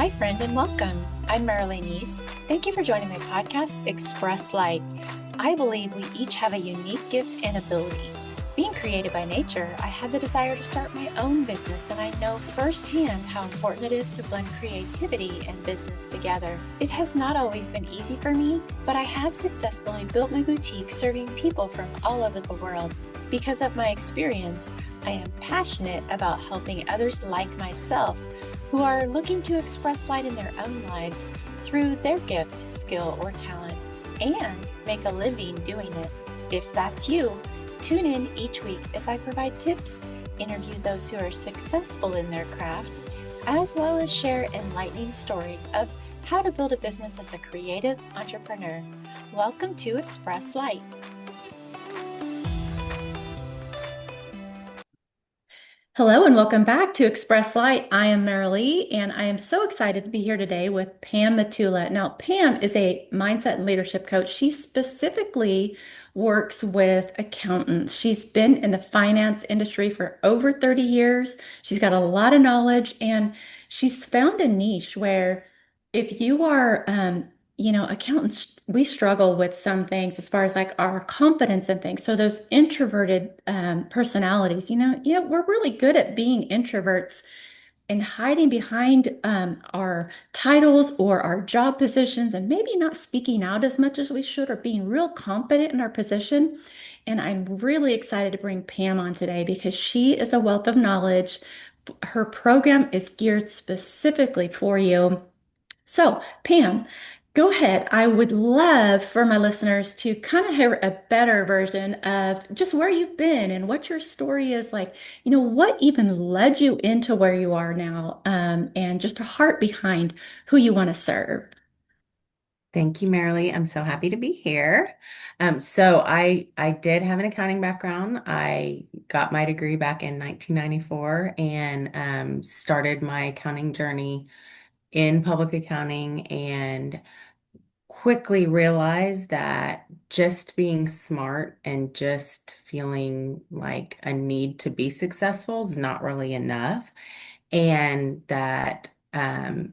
Hi, friend, and welcome. I'm Marilyn East. Thank you for joining my podcast, Express Light. I believe we each have a unique gift and ability. Being creative by nature, I have the desire to start my own business, and I know firsthand how important it is to blend creativity and business together. It has not always been easy for me, but I have successfully built my boutique serving people from all over the world. Because of my experience, I am passionate about helping others like myself who are looking to express light in their own lives through their gift, skill, or talent, and make a living doing it. If that's you, tune in each week as I provide tips, interview those who are successful in their craft, as well as share enlightening stories of how to build a business as a creative entrepreneur. Welcome to Express Light. Hello and welcome back to Express Light. I am Marilee and I am so excited to be here today with Pam Matula. Now, Pam is a mindset and leadership coach. She specifically works with accountants. She's been in the finance industry for over 30 years. She's got a lot of knowledge and she's found a niche where if you are accountants, we struggle with some things as far as like our confidence and things. So those introverted personalities, yeah, we're really good at being introverts and hiding behind our titles or our job positions and maybe not speaking out as much as we should or being real confident in our position. And I'm really excited to bring Pam on today because she is a wealth of knowledge. Her program is geared specifically for you. So, Pam, go ahead. I would love for my listeners to kind of hear a better version of just where you've been and what your story is like. What even led you into where you are now, and just a heart behind who you want to serve. Thank you, Marilee. I'm so happy to be here. So I did have an accounting background. I got my degree back in 1994 and started my accounting journey in public accounting and quickly realized that just being smart and just feeling like a need to be successful is not really enough. And that the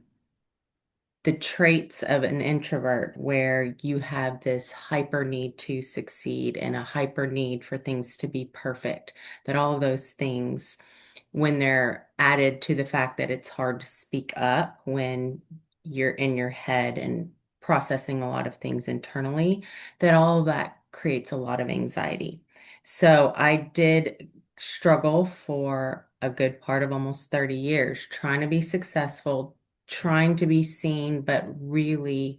traits of an introvert where you have this hyper need to succeed and a hyper need for things to be perfect, that all of those things, when they're added to the fact that it's hard to speak up when you're in your head and processing a lot of things internally, that all of that creates a lot of anxiety. So I did struggle for a good part of almost 30 years trying to be successful, trying to be seen, but really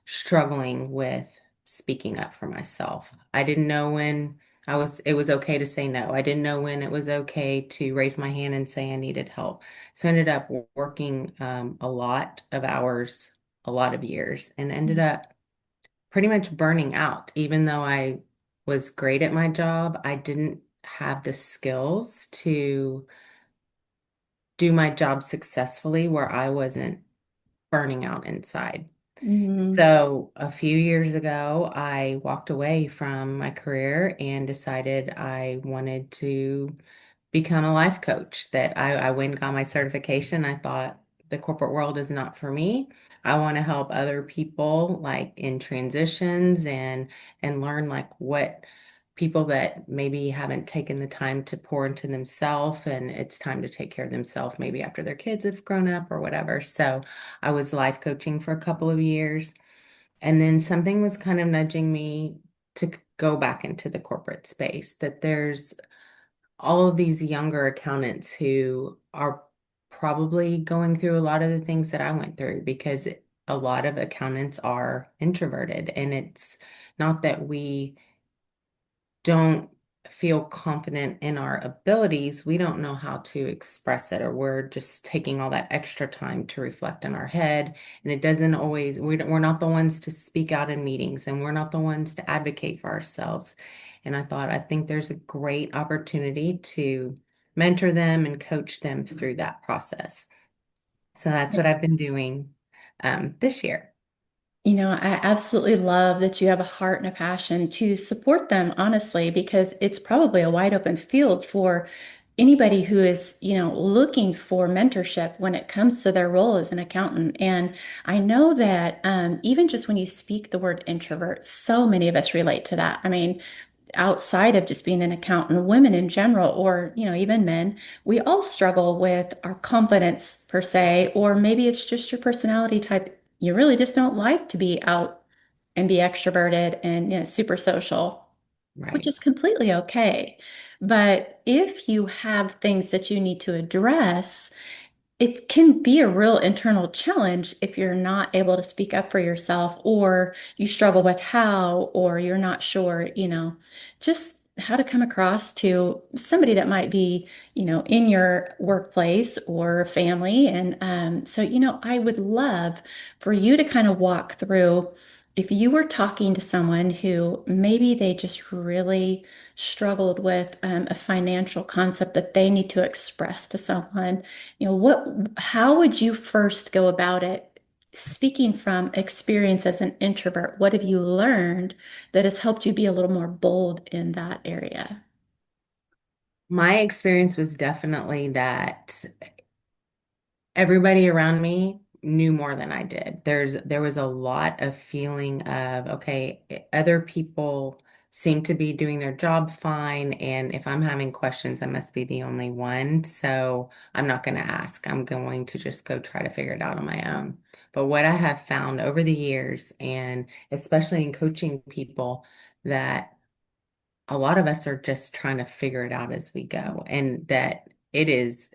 struggling with speaking up for myself. I didn't know when it was okay to say no. I didn't know when it was okay to raise my hand and say I needed help. So I ended up working a lot of hours, a lot of years, and ended up pretty much burning out. Even though I was great at my job, I didn't have the skills to do my job successfully where I wasn't burning out inside. Mhm. So a few years ago, I walked away from my career and decided I wanted to become a life coach. That I went and got my certification. I thought the corporate world is not for me. I want to help other people like in transitions and learn like what people that maybe haven't taken the time to pour into themselves and it's time to take care of themselves maybe after their kids have grown up or whatever. So I was life coaching for a couple of years. And then something was kind of nudging me to go back into the corporate space, that there's all of these younger accountants who are probably going through a lot of the things that I went through because a lot of accountants are introverted. And it's not that we don't feel confident in our abilities, we don't know how to express it, or we're just taking all that extra time to reflect in our head. And it doesn't always, we're not the ones to speak out in meetings and we're not the ones to advocate for ourselves. And I think there's a great opportunity to mentor them and coach them through that process. So that's what I've been doing this year. I absolutely love that you have a heart and a passion to support them, honestly, because it's probably a wide open field for anybody who is, looking for mentorship when it comes to their role as an accountant. And I know that even just when you speak the word introvert, so many of us relate to that. I mean, outside of just being an accountant, women in general, or, even men, we all struggle with our confidence per se, or maybe it's just your personality type. You really just don't like to be out and be extroverted and, super social, which Right. is completely okay. But if you have things that you need to address, it can be a real internal challenge if you're not able to speak up for yourself, or you struggle with how, or you're not sure, just how to come across to somebody that might be, in your workplace or family. And so, I would love for you to kind of walk through if you were talking to someone who maybe they just really struggled with a financial concept that they need to express to someone. How would you first go about it? Speaking from experience as an introvert, what have you learned that has helped you be a little more bold in that area? My experience was definitely that everybody around me knew more than I did. There was a lot of feeling of, okay, other people seem to be doing their job fine, and if I'm having questions, I must be the only one. So I'm not going to ask. I'm going to just go try to figure it out on my own. But what I have found over the years, and especially in coaching people, that a lot of us are just trying to figure it out as we go, and that it is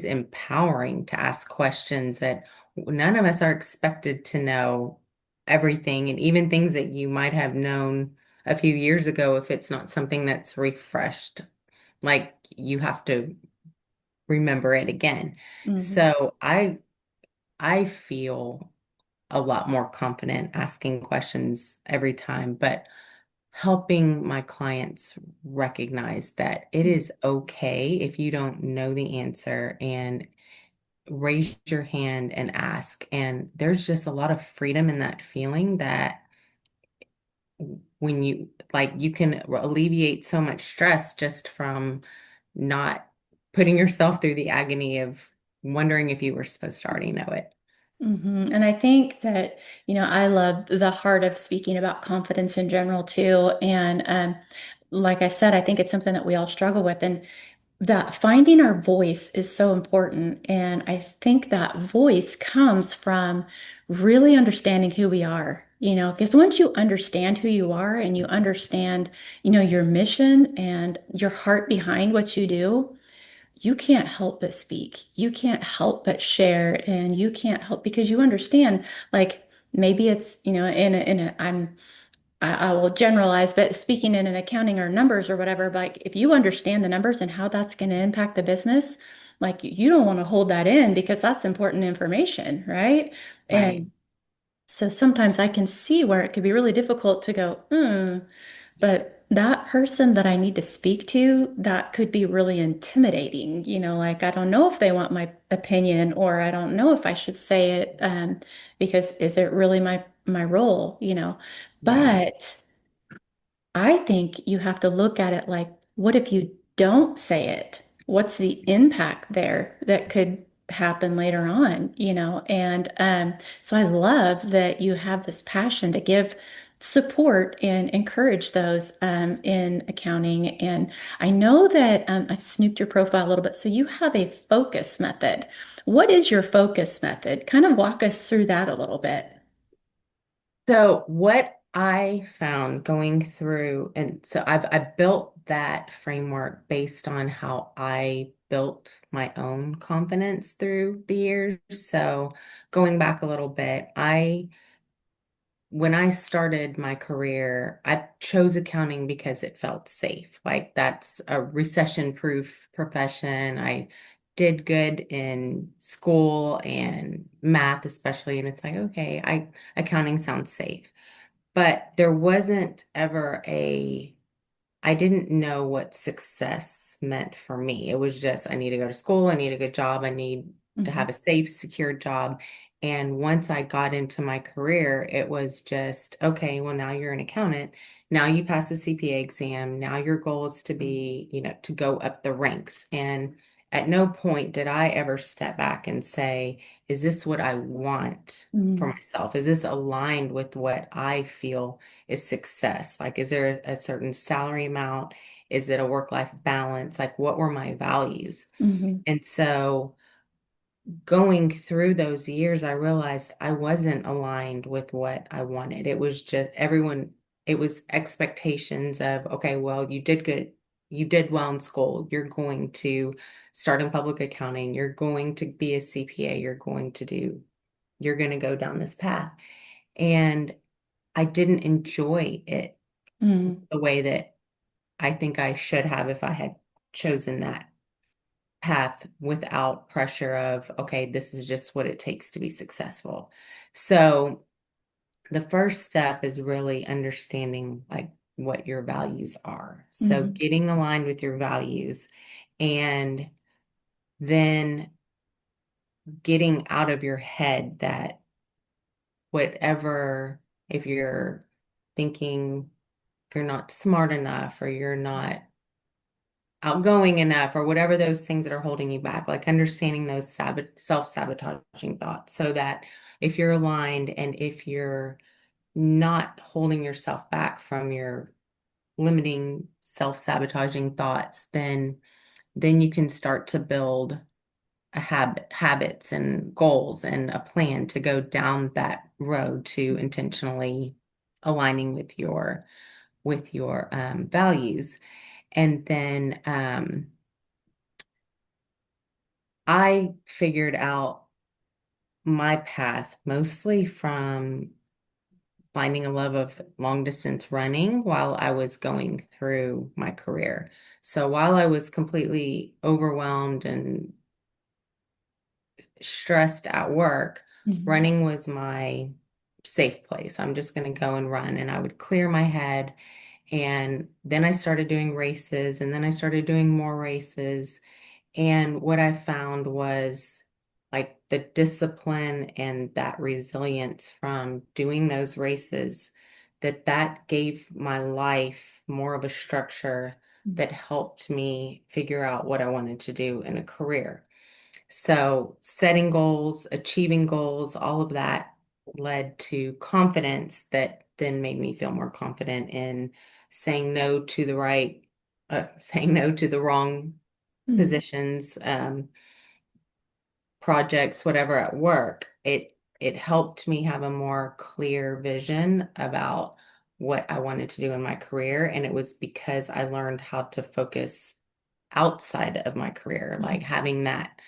empowering to ask questions that none of us are expected to know everything, and even things that you might have known a few years ago, if it's not something that's refreshed, like you have to remember it again. Hmm. So I feel a lot more confident asking questions every time, but helping my clients recognize that it is okay if you don't know the answer, and raise your hand and ask. And there's just a lot of freedom in that feeling, that when you like, you can alleviate so much stress just from not putting yourself through the agony of wondering if you were supposed to already know it. And I think that, I love the heart of speaking about confidence in general too. And like I said, I think it's something that we all struggle with. And that finding our voice is so important. And I think that voice comes from really understanding who we are, because once you understand who you are and you understand, your mission and your heart behind what you do, you can't help but speak. You can't help but share, and you can't help because you understand, like maybe it's, I will generalize, but speaking in an accounting or numbers or whatever, like if you understand the numbers and how that's going to impact the business, like you don't want to hold that in because that's important information, right? Right. And so sometimes I can see where it could be really difficult to go, but that person that I need to speak to, that could be really intimidating. Like I don't know if they want my opinion, or I don't know if I should say it, because is it really my role, Right. But I think you have to look at it like, what if you don't say it? What's the impact there that could happen later on, And so I love that you have this passion to give support and encourage those in accounting. And I know that I've snooped your profile a little bit. So you have a focus method. What is your focus method? Kind of walk us through that a little bit. So what I found going through, and so I built that framework based on how I built my own confidence through the years. So going back a little bit, I when I started my career, I chose accounting because it felt safe. Like that's a recession-proof profession. I did good in school and math especially, and it's like, okay, I accounting sounds safe. But there wasn't ever I didn't know what success meant for me. It was just, I need to go to school, I need a good job, I need to Mm-hmm. have a safe, secure job. And once I got into my career, it was just, okay, well, now you're an accountant. Now you pass the CPA exam. Now your goal is to be, to go up the ranks. And at no point did I ever step back and say, is this what I want for Mm-hmm. myself? Is this aligned with what I feel is success? Like, is there a certain salary amount? Is it a work-life balance? Like, what were my values? Mm-hmm. And so going through those years, I realized I wasn't aligned with what I wanted. It was just everyone, it was expectations of, okay, well, you did good, you did well in school. You're going to start in public accounting. You're going to be a CPA. You're going to go down this path. And I didn't enjoy it Mm-hmm. the way that I think I should have if I had chosen that path without pressure of, okay, this is just what it takes to be successful. So the first step is really understanding like what your values are. So Mm-hmm. getting aligned with your values and then getting out of your head that whatever, if you're thinking you're not smart enough or you're not outgoing enough or whatever those things that are holding you back, like understanding those self-sabotaging thoughts so that if you're aligned and if you're not holding yourself back from your limiting self-sabotaging thoughts, then you can start to build habits and goals and a plan to go down that road to intentionally aligning with your values. And then I figured out my path mostly from finding a love of long distance running while I was going through my career. So while I was completely overwhelmed and stressed at work, Mm-hmm. running was my safe place. I'm just going to go and run, and I would clear my head. And then I started doing races, and then I started doing more races. And what I found was like the discipline and that resilience from doing those races, that gave my life more of a structure that helped me figure out what I wanted to do in a career. So setting goals, achieving goals, all of that led to confidence that then made me feel more confident in saying no to the right, saying no to the wrong Mm-hmm. positions, projects, whatever at work, it helped me have a more clear vision about what I wanted to do in my career. And it was because I learned how to focus outside of my career, like having that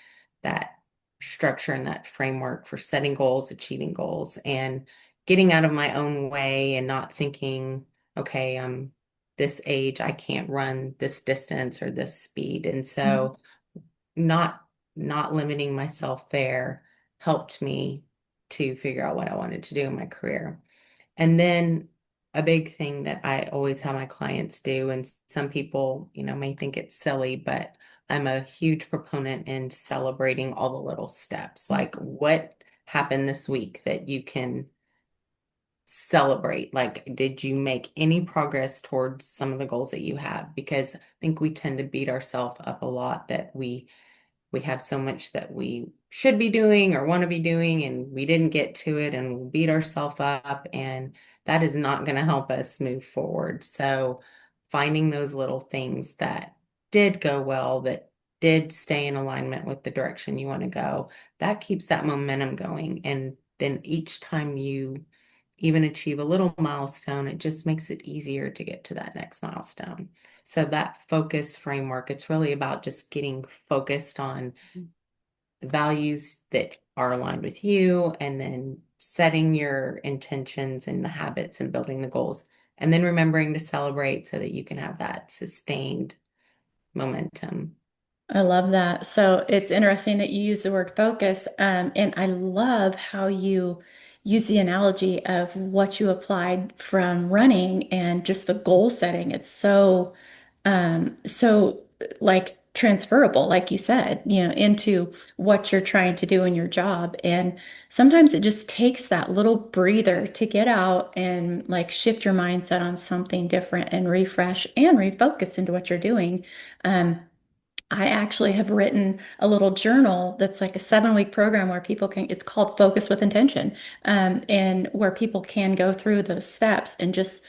structure and that framework for setting goals, achieving goals, and getting out of my own way and not thinking, okay, I'm this age, I can't run this distance or this speed. And Mm-hmm. so not not limiting myself there helped me to figure out what I wanted to do in my career. And then a big thing that I always have my clients do, and some people, may think it's silly, but I'm a huge proponent in celebrating all the little steps. Like what happened this week that you can celebrate? Like, did you make any progress towards some of the goals that you have? Because I think we tend to beat ourselves up a lot that we have so much that we should be doing or want to be doing, and we didn't get to it, and we'll beat ourselves up, and that is not going to help us move forward. So, finding those little things that did go well, that did stay in alignment with the direction you want to go, that keeps that momentum going. And then each time you even achieve a little milestone, it just makes it easier to get to that next milestone. So that focus framework, it's really about just getting focused on the values that are aligned with you and then setting your intentions and the habits and building the goals. And then remembering to celebrate so that you can have that sustained momentum. I love that. So it's interesting that you use the word focus. And I love how you use the analogy of what you applied from running and just the goal setting. It's so, so like transferable, like you said, into what you're trying to do in your job. And sometimes it just takes that little breather to get out and like shift your mindset on something different and refresh and refocus into what you're doing. Um, I actually have written a little journal that's like a 7 week program where people can, it's called Focus with Intention, and where people can go through those steps and just,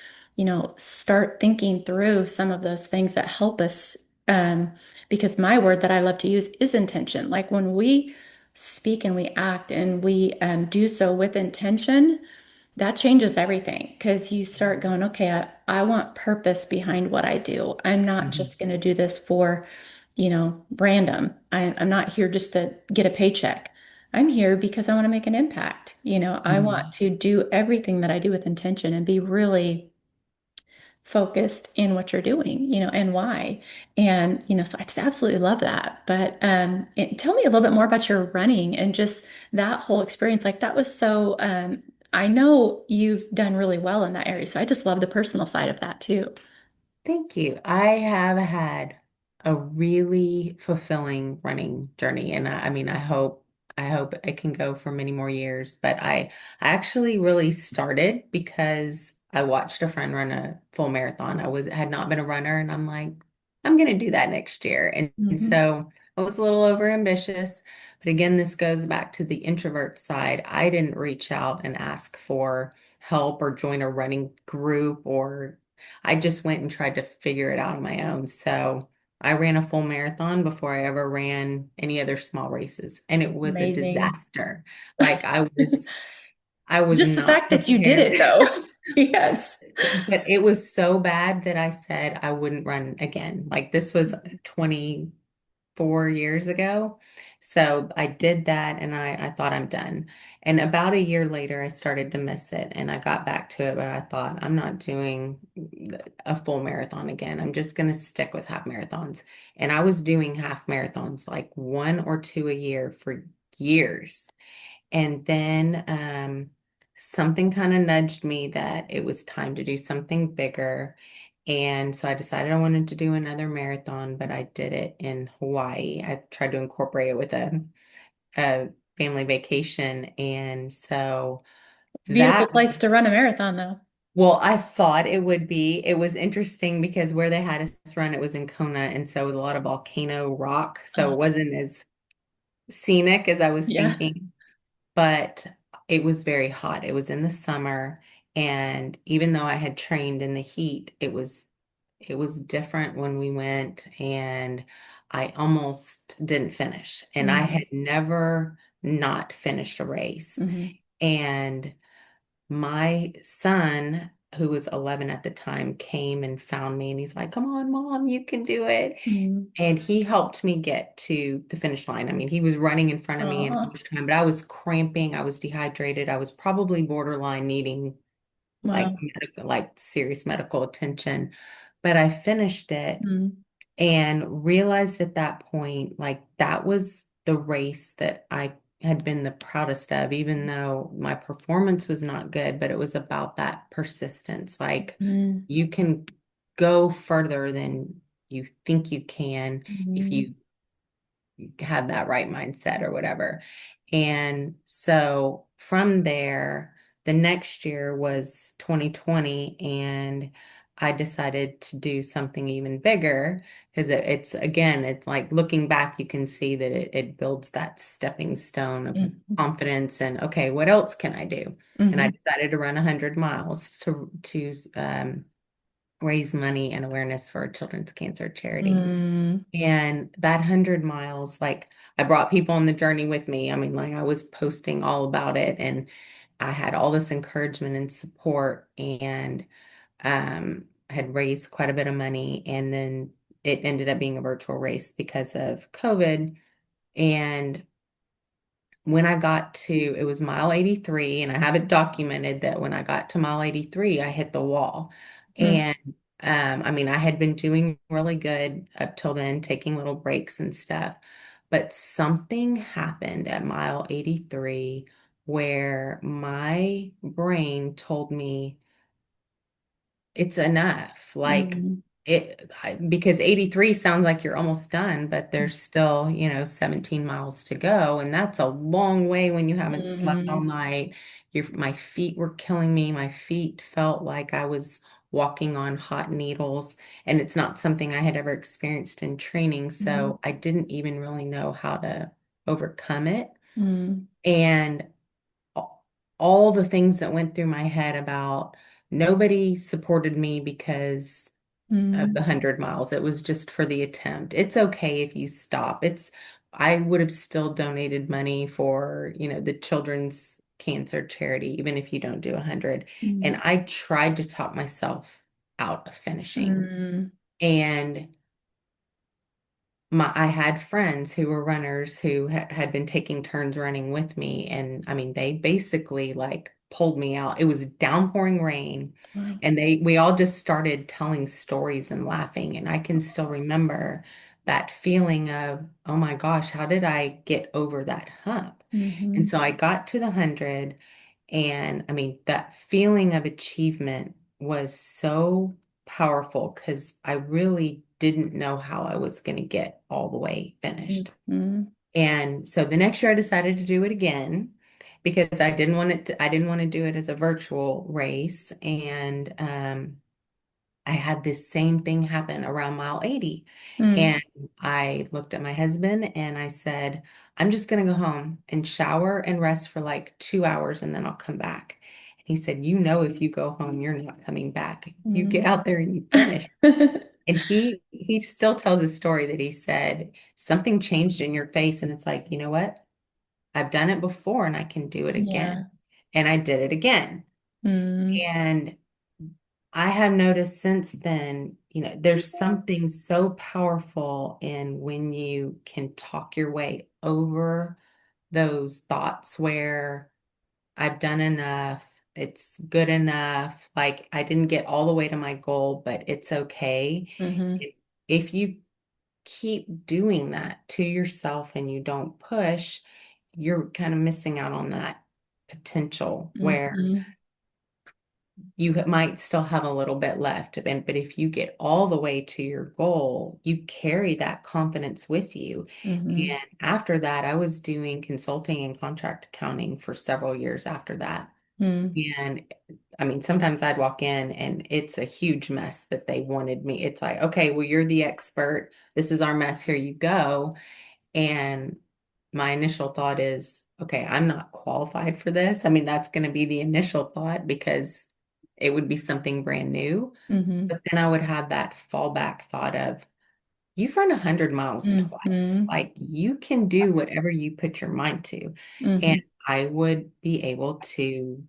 start thinking through some of those things that help us. Um, because my word that I love to use is intention. Like when we speak and we act and we do so with intention, that changes everything because you start going, okay, I want purpose behind what I do. I'm not Mhm. just going to do this for, random. I'm not here just to get a paycheck. I'm here because I want to make an impact. I want Mhm. to do everything that I do with intention and be really focused in what you're doing, and why. And, so I just absolutely love that. But tell me a little bit more about your running and just that whole experience. Like that was so, I know you've done really well in that area. So I just love the personal side of that too. Thank you. I have had a really fulfilling running journey, and I mean, I hope it can go for many more years. But I actually really started because I watched a friend run a full marathon. Had not been a runner, and I'm like, I'm going to do that next year. And Hmm. so I was a little over ambitious. But again, this goes back to the introvert side. I didn't reach out and ask for help or join a running group or I just went and tried to figure it out on my own. So I ran a full marathon before I ever ran any other small races, and it was a Amazing. disaster. Like I was Just the not fact that you did prepared. it though. Yes. But it was so bad that I said I wouldn't run again. Like this was 24 years ago. So I did that and I thought I'm done. And about a year later, I started to miss it and I got back to it, but I thought I'm not doing a full marathon again. I'm just going to stick with half marathons. And I was doing half marathons, like one or two a year for years. And then something kind of nudged me that it was time to do something bigger. And so I decided I wanted to do another marathon, but I did it in Hawaii. I tried to incorporate it with a family vacation. And so Beautiful that, place to run a marathon though. well, I thought it would be. It was interesting because where they had us run, it was in Kona. And so it was a lot of volcano rock. So Oh, it wasn't as scenic as I was yeah. thinking. But it was very hot. It was in the summer, and even though I had trained in the heat, it was different when we went, and I almost didn't finish. And I Hmm. had never not finished a race. Hmm. And my son, who was 11 at the time, came and found me, and he's like, "Come on, Mom, you can do it." Hmm. And he helped me get to the finish line. I mean, he was running in front of me in Oh, each time, but I was cramping, I was dehydrated, I was probably borderline needing like wow. like serious medical attention. But I finished it Mm. and realized at that point, like that was the race that I had been the proudest of, even though my performance was not good, but it was about that persistence. Like Mm. you can go further than you think you can if Mm. you have that right mindset or whatever. And so from there, the next year was 2020, and I decided to do something even bigger because it's again, it's like looking back, you can see that it builds that stepping stone of Mm. confidence and okay, what else can I do? And I Mhm. decided to run 100 miles to raise money and awareness for a children's cancer charity. Mm. And that 100 miles, like I brought people on the journey with me. I mean, like I was posting all about it and I had all this encouragement and support and had raised quite a bit of money. And then it ended up being a virtual race because of COVID. And when I got to, it was mile 83, and I have it documented that when I got to mile 83, I hit the wall. Mm. And I mean, I had been doing really good up till then, taking little breaks and stuff. But something happened at mile 83 where my brain told me it's enough. Like, Mm. because 83 sounds like you're almost done, but there's still, 17 miles to go. And that's a long way when you haven't slept all Hmm. night. My feet were killing me. My feet felt like I was walking on hot needles. And it's not something I had ever experienced in training. Hmm. So I didn't even really know how to overcome it. Hmm. And all the things that went through my head about nobody supported me because of the Hmm. 100 miles. It was just for the attempt. It's okay if you stop. I would have still donated money for, the children's cancer charity, even if you don't do 100. And I tried to talk myself out of finishing. Hmm. And I had friends who were runners who had been taking turns running with me. And I mean, they basically like pulled me out. It was downpouring rain. Wow. And we all just started telling stories and laughing. And I can still remember that feeling of, oh my gosh, how did I get over that hump? And Hmm. so I got to the 100. And I mean, that feeling of achievement was so powerful because I really didn't know how I was going to get all the way finished. Hmm. And so the next year I decided to do it again because I didn't want to do it as a virtual race. And I had this same thing happen around mile 80. Hmm. And I looked at my husband and I said, I'm just going to go home and shower and rest for like 2 hours and then I'll come back. And he said, you know, if you go home, you're not coming back. You get Hmm. out there and you finish. And he still tells a story that he said something changed in your face. And it's like, you know what? I've done it before and I can do it again. Yeah. And I did it again. Hmm. And I have noticed since then, there's something so powerful in when you can talk your way over those thoughts where I've done enough, it's good enough, like I didn't get all the way to my goal, but it's okay. Hmm. If you keep doing that to yourself and you don't push, you're kind of missing out on that potential where Hmm. you might still have a little bit left. But if you get all the way to your goal, you carry that confidence with you. Hmm. And after that, I was doing consulting and contract accounting for several years after that. Hmm. And I mean, sometimes I'd walk in and it's a huge mess that they wanted me. It's like, okay, well, you're the expert. This is our mess. Here you go. And my initial thought is, okay, I'm not qualified for this. I mean, that's going to be the initial thought because it would be something brand new. Hmm. But then I would have that fallback thought of, you've run 100 miles twice. Hmm. Like you can do whatever you put your mind to. And Hmm. I would be able to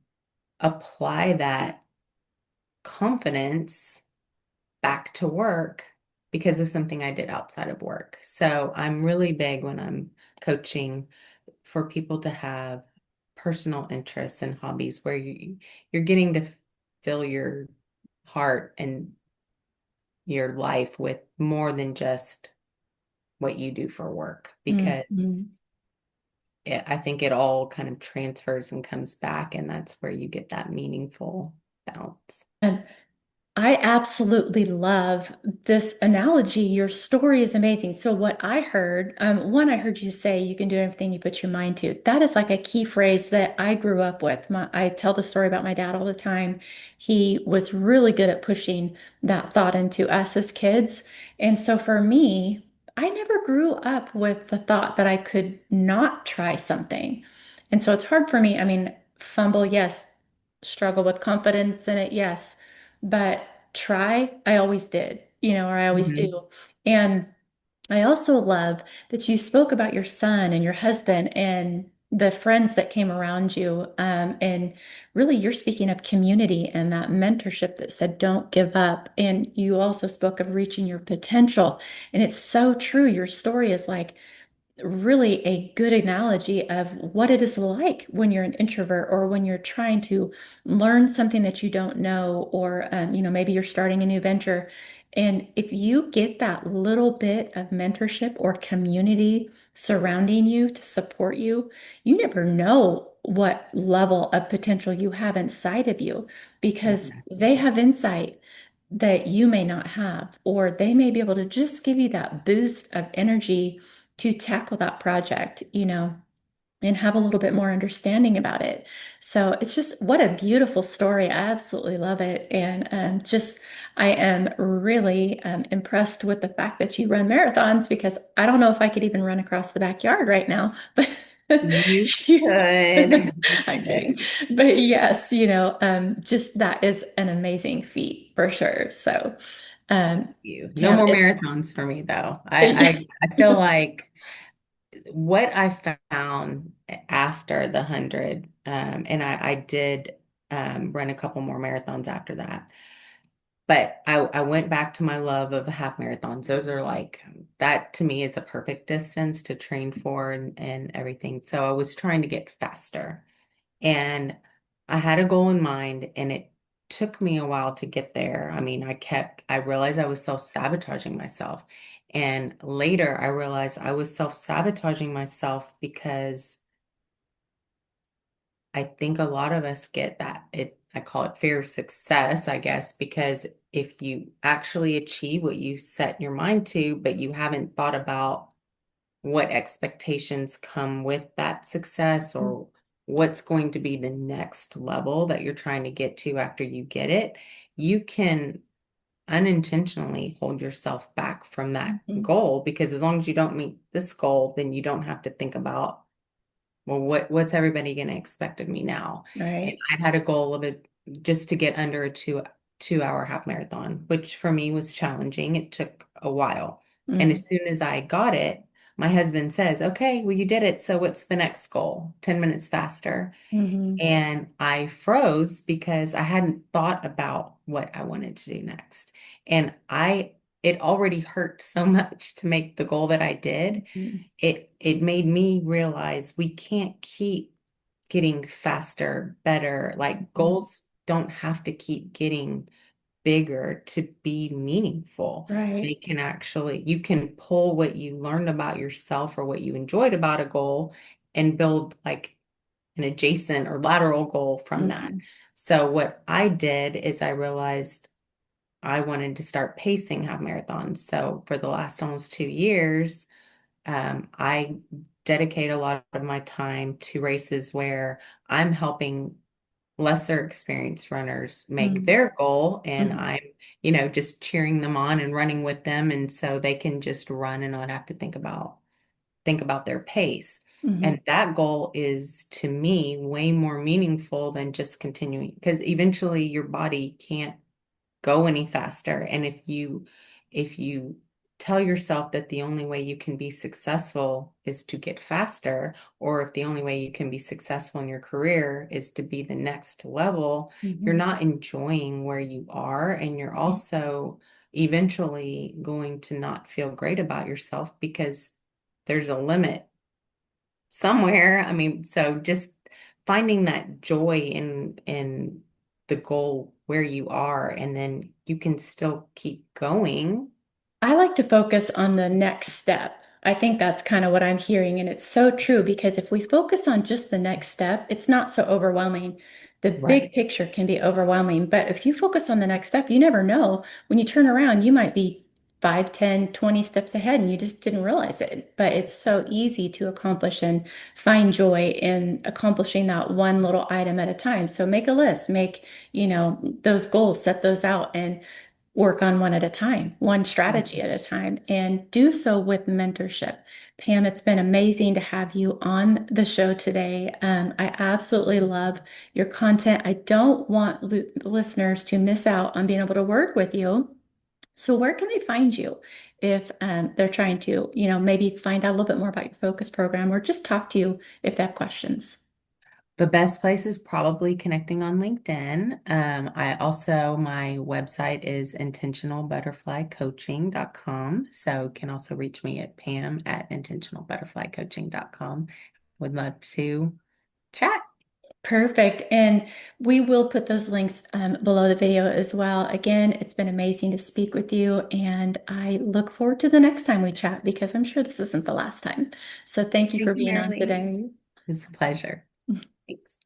apply that confidence back to work because of something I did outside of work. So I'm really big when I'm coaching for people to have personal interests and hobbies where you're getting to fill your heart and your life with more than just what you do for work because Hmm. I think it all kind of transfers and comes back and that's where you get that meaningful balance. I absolutely love this analogy. Your story is amazing. So, what I heard, one, I heard you say you can do everything you put your mind to. That is like a key phrase that I grew up with. I tell the story about my dad all the time. He was really good at pushing that thought into us as kids. And so, for me, I never grew up with the thought that I could not try something. And so, it's hard for me. I mean, fumble, yes. Struggle with confidence in it, yes. But try, I always did, or I always Mhm. do. And I also love that you spoke about your son and your husband and the friends that came around you. And really, you're speaking of community and that mentorship that said, don't give up. And you also spoke of reaching your potential. And it's so true. Your story is like, really a good analogy of what it is like when you're an introvert or when you're trying to learn something that you don't know, or maybe you're starting a new venture. And if you get that little bit of mentorship or community surrounding you to support you, you never know what level of potential you have inside of you because they Exactly. have insight. that you may not have, or they may be able to just give you that boost of energy to tackle that project, and have a little bit more understanding about it. So it's just what a beautiful story. I absolutely love it. And I am really impressed with the fact that you run marathons because I don't know if I could even run across the backyard right now, but You could. You I'm kidding. could. But yes, just that is an amazing feat for sure. So, You. No Pam, more it, marathons for me though. I feel like what I found after the 100, and I did run a couple more marathons after that. But I went back to my love of half marathons. Those are like, that to me is a perfect distance to train for and everything. So I was trying to get faster. And I had a goal in mind, and it took me a while to get there. I mean, I realized I was self-sabotaging myself. And later I realized I was self-sabotaging myself because I think a lot of us get that. I call it fear of success, I guess, because if you actually achieve what you set your mind to, but you haven't thought about what expectations come with that success or what's going to be the next level that you're trying to get to after you get it, you can unintentionally hold yourself back from that Mhm. goal because as long as you don't meet this goal, then you don't have to think about, well, what's everybody going to expect of me now? And Right. I had a goal of it just to get under a 2 hour half marathon, which for me was challenging. It took a while. And Mm-hmm. as soon as I got it, my husband says, okay, well, you did it. So what's the next goal? 10 minutes faster. Mm-hmm. And I froze because I hadn't thought about what I wanted to do next. And it already hurt so much to make the goal that I did. It made me realize we can't keep getting faster, better. Like Mm-hmm. goals don't have to keep getting bigger to be meaningful. They Right. can actually, you can pull what you learned about yourself or what you enjoyed about a goal and build like an adjacent or lateral goal from that. Mm-hmm. So what I did is I realized I wanted to start pacing half marathons. So for the last almost 2 years, I dedicate a lot of my time to races where I'm helping lesser experienced runners make their goal and Mm-hmm. I'm just cheering them on and running with them and so they can just run and not have to think about their pace. Mm-hmm. And that goal is to me way more meaningful than just continuing because eventually your body can't go any faster. And if you tell yourself that the only way you can be successful is to get faster, or if the only way you can be successful in your career is to be the next level, you're Mm-hmm. not enjoying where you are, and you're also eventually going to not feel great about yourself because there's a limit somewhere. I mean, so just finding that joy in the goal where you are, and then you can still keep going. I like to focus on the next step. I think that's kind of what I'm hearing. And it's so true because if we focus on just the next step, it's not so overwhelming. The big Right. picture can be overwhelming, but if you focus on the next step, you never know. When you turn around, you might be 5, 10, 20 steps ahead and you just didn't realize it. But it's so easy to accomplish and find joy in accomplishing that one little item at a time. So make a list, make, those goals, set those out and work on one at a time, one strategy Mhm. at a time, and do so with mentorship. Pam, it's been amazing to have you on the show today. I absolutely love your content. I don't want listeners to miss out on being able to work with you. So where can they find you if they're trying to, maybe find out a little bit more about your focus program or just talk to you if they have questions? The best place is probably connecting on LinkedIn. My website is intentionalbutterflycoaching.com. So you can also reach me at pam@intentionalbutterflycoaching.com. Would love to chat. Perfect. And we will put those links below the video as well. Again, it's been amazing to speak with you, and I look forward to the next time we chat because I'm sure this isn't the last time. So thank you for Thank you, being on Marilee. today. It's a pleasure. Thanks.